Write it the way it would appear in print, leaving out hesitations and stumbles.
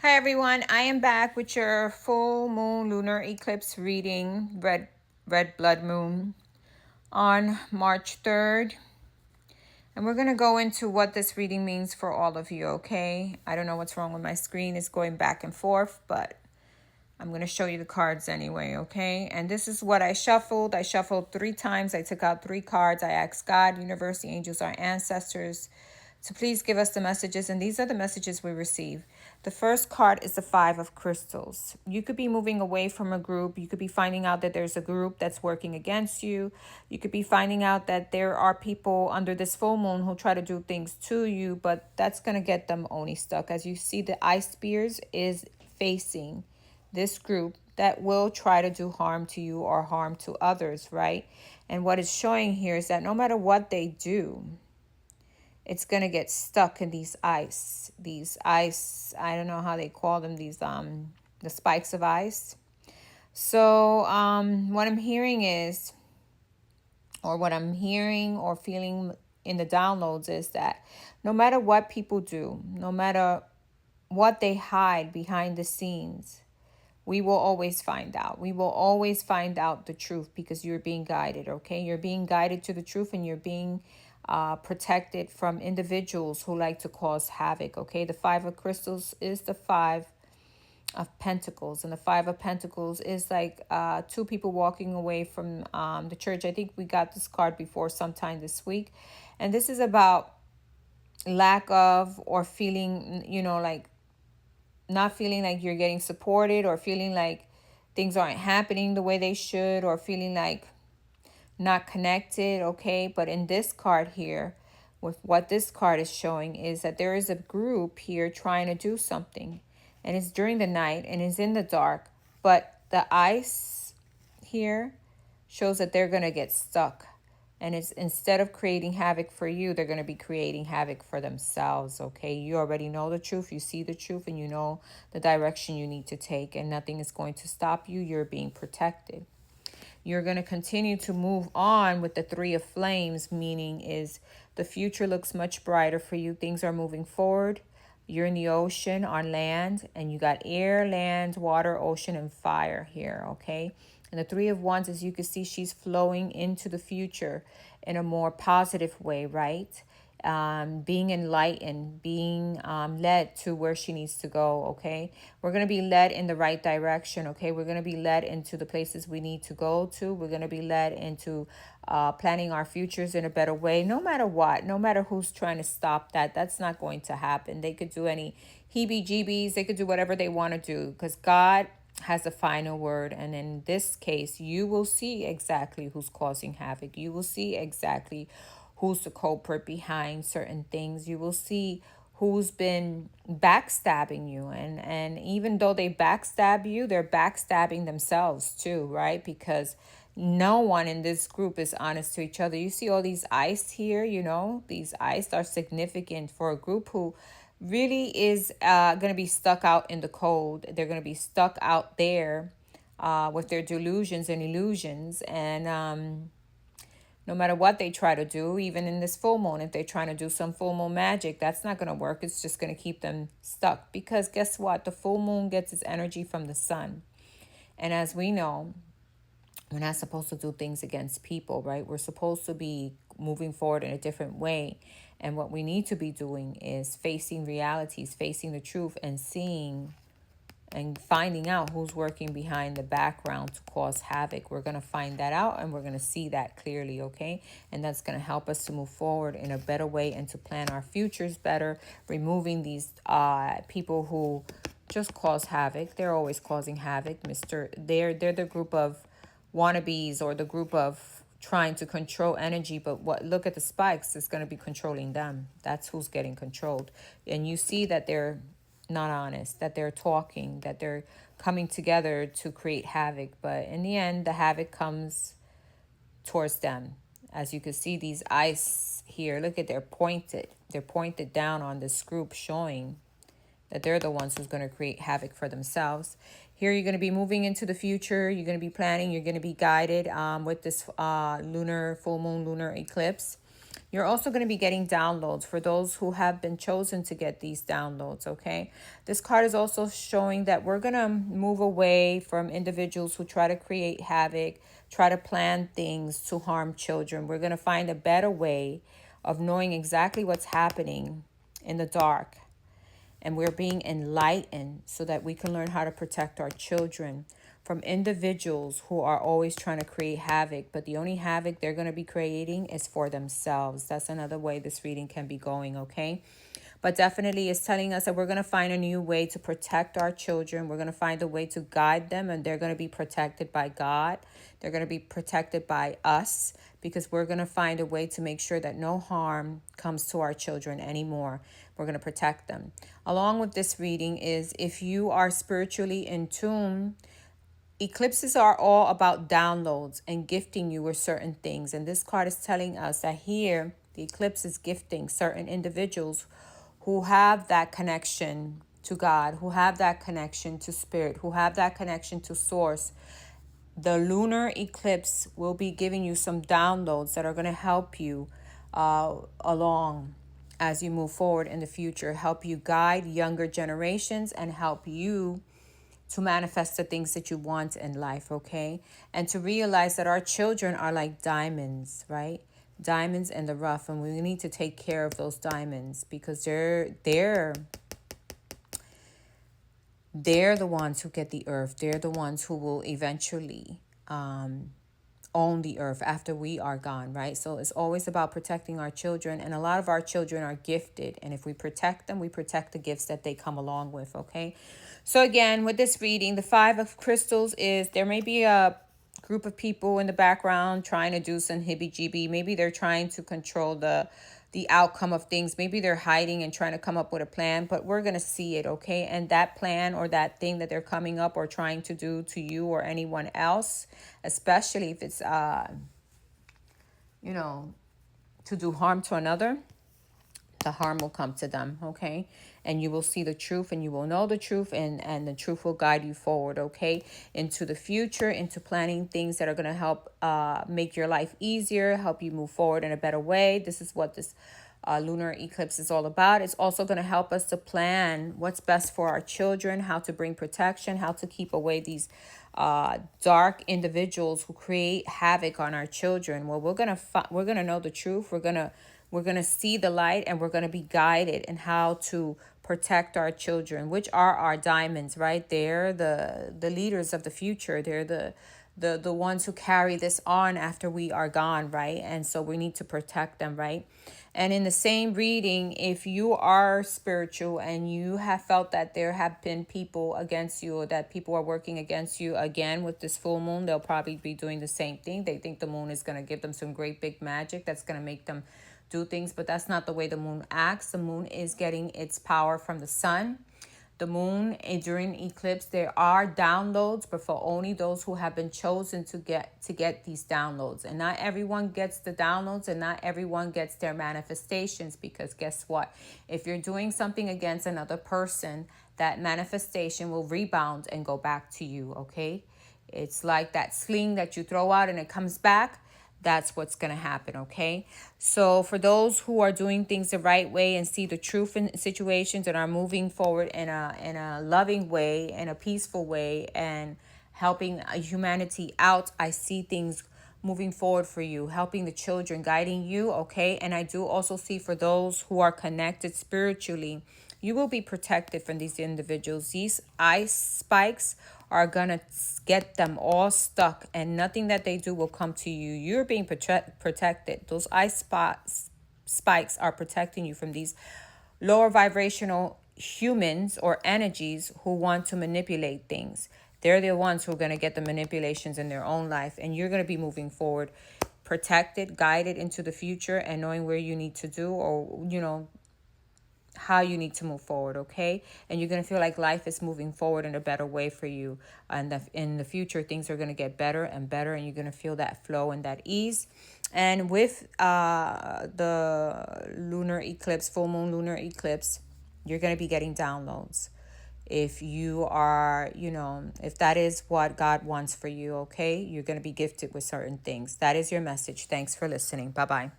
Hi everyone, I am back with your full moon lunar eclipse reading, red blood moon on March 3rd. And we're going to go into what this reading means for all of you, okay? I don't know what's wrong with my screen. It's going back and forth, but I'm going to show you the cards anyway, okay? And this is what I shuffled. I shuffled 3 times. I took out 3 cards. I asked God, universe, the angels, our ancestors to please give us the messages. And these are the messages we receive. The first card is the 5 of Crystals. You could be moving away from a group. You could be finding out that there's a group that's working against you. You could be finding out that there are people under this full moon who try to do things to you, but that's going to get them only stuck. As you see, the Ice Spears is facing this group that will try to do harm to you or harm to others, right? And what it's showing here is that no matter what they do, it's going to get stuck in these ice, I don't know how they call them, these the spikes of ice. So what I'm hearing is, or what I'm hearing or feeling in the downloads is that no matter what people do, no matter what they hide behind the scenes, we will always find out. We will always find out the truth because you're being guided, okay? You're being guided to the truth, and you're being protected from individuals who like to cause havoc, okay? The 5 of Crystals is the 5 of Pentacles, and the 5 of Pentacles is like 2 people walking away from the church. I think we got this card before sometime this week. And this is about lack of, or feeling, like not feeling like you're getting supported, or feeling like things aren't happening the way they should, or feeling like not connected, okay? But in this card here, with what this card is showing is that there is a group here trying to do something, and it's during the night and it's in the dark, but the ice here shows that they're going to get stuck. And it's, instead of creating havoc for you, they're going to be creating havoc for themselves, okay? You already know the truth. You see the truth, and you know the direction you need to take, and nothing is going to stop you. You're being protected. You're going to continue to move on with the 3 of Flames, meaning is the future looks much brighter for you. Things are moving forward. You're in the ocean, on land, and you got air, land, water, ocean, and fire here, okay? And the 3 of Wands, as you can see, she's flowing into the future in a more positive way, right? Being enlightened, being led to where she needs to go, okay? We're going to be led in the right direction, okay? We're going to be led into the places we need to go to. We're going to be led into planning our futures in a better way, no matter what, no matter who's trying to stop that. That's not going to happen. They could do any heebie-jeebies. They could do whatever they want to do, because God has the final word. And in this case, you will see exactly who's causing havoc. You will see exactly who's the culprit behind certain things. You will see who's been backstabbing you, and even though they backstab you, they're backstabbing themselves too, right? Because no one in this group is honest to each other. You see all these ice here, these ice are significant for a group who really is going to be stuck out in the cold. They're going to be stuck out there with their delusions and illusions, and no matter what they try to do, even in this full moon, if they're trying to do some full moon magic, that's not going to work. It's just going to keep them stuck, because guess what? The full moon gets its energy from the sun. And as we know, we're not supposed to do things against people, right? We're supposed to be moving forward in a different way. And what we need to be doing is facing realities, facing the truth, and seeing and finding out who's working behind the background to cause havoc. We're going to find that out, and we're going to see that clearly, okay? And that's going to help us to move forward in a better way and to plan our futures better, removing these people who just cause havoc. They're always causing havoc. They're the group of wannabes, or the group of trying to control energy, but look at the spikes, it's going to be controlling them. That's who's getting controlled. And you see that they're not honest, that they're talking, that they're coming together to create havoc, but in the end the havoc comes towards them. As you can see, these ice here, look at, they're pointed down on this group, showing that they're the ones who's going to create havoc for themselves. Here you're going to be moving into the future. You're going to be planning. You're going to be guided with this full moon lunar eclipse. You're also going to be getting downloads for those who have been chosen to get these downloads, okay? This card is also showing that we're going to move away from individuals who try to create havoc, try to plan things to harm children. We're going to find a better way of knowing exactly what's happening in the dark, and we're being enlightened so that we can learn how to protect our children from individuals who are always trying to create havoc, but the only havoc they're going to be creating is for themselves. That's another way this reading can be going, okay? But definitely it's telling us that we're going to find a new way to protect our children. We're going to find a way to guide them, and they're going to be protected by God. They're going to be protected by us, because we're going to find a way to make sure that no harm comes to our children anymore. We're going to protect them. Along with this reading is, if you are spiritually in tune, eclipses are all about downloads and gifting you with certain things. And this card is telling us that here, the eclipse is gifting certain individuals who have that connection to God, who have that connection to spirit, who have that connection to source. The lunar eclipse will be giving you some downloads that are going to help you along as you move forward in the future, help you guide younger generations, and help you to manifest the things that you want in life, okay? And to realize that our children are like diamonds, right? Diamonds in the rough, and we need to take care of those diamonds, because they're the ones who get the earth. They're the ones who will eventually own the earth after we are gone, right? So it's always about protecting our children, and a lot of our children are gifted, and if we protect them, we protect the gifts that they come along with, okay? So again, with this reading, the Five of Crystals is, there may be a group of people in the background trying to do some hibby-jibby. Maybe they're trying to control the outcome of things. Maybe they're hiding and trying to come up with a plan, but we're going to see it, okay? And that plan or that thing that they're coming up or trying to do to you or anyone else, especially if it's, to do harm to another, the harm will come to them, okay? And you will see the truth, and you will know the truth, and the truth will guide you forward, okay? Into the future, into planning things that are going to help make your life easier, help you move forward in a better way. This is what this lunar eclipse is all about. It's also going to help us to plan what's best for our children, how to bring protection, how to keep away these dark individuals who create havoc on our children. Well, we're gonna know the truth. We're gonna see the light, and we're gonna be guided in how to protect our children, which are our diamonds, right? They're the leaders of the future. They're the ones who carry this on after we are gone, right? And so we need to protect them, right? And in the same reading, if you are spiritual and you have felt that there have been people against you, or that people are working against you, again, with this full moon, they'll probably be doing the same thing. They think the moon is going to give them some great big magic that's going to make them do things, but that's not the way the moon acts. The moon is getting its power from the sun. The moon, during eclipse, there are downloads, but for only those who have been chosen to get these downloads. And not everyone gets the downloads, and not everyone gets their manifestations, because guess what? If you're doing something against another person, that manifestation will rebound and go back to you, okay? It's like that sling that you throw out and it comes back. That's what's going to happen, okay? So for those who are doing things the right way and see the truth in situations and are moving forward in a loving way, in a peaceful way, and helping humanity out, I see things moving forward for you, helping the children, guiding you, okay? And I do also see, for those who are connected spiritually, you will be protected from these individuals. These ice spikes are gonna get them all stuck, and nothing that they do will come to you. You're being protected. Those spikes are protecting you from these lower vibrational humans or energies who want to manipulate things. They're the ones who are going to get the manipulations in their own life, and you're going to be moving forward, protected, guided into the future, and knowing where you need to do, or how you need to move forward, okay? And you're going to feel like life is moving forward in a better way for you. And in the future, things are going to get better and better, and you're going to feel that flow and that ease. And with the lunar eclipse, full moon lunar eclipse, you're going to be getting downloads. If you are, if that is what God wants for you, okay? You're going to be gifted with certain things. That is your message. Thanks for listening. Bye-bye.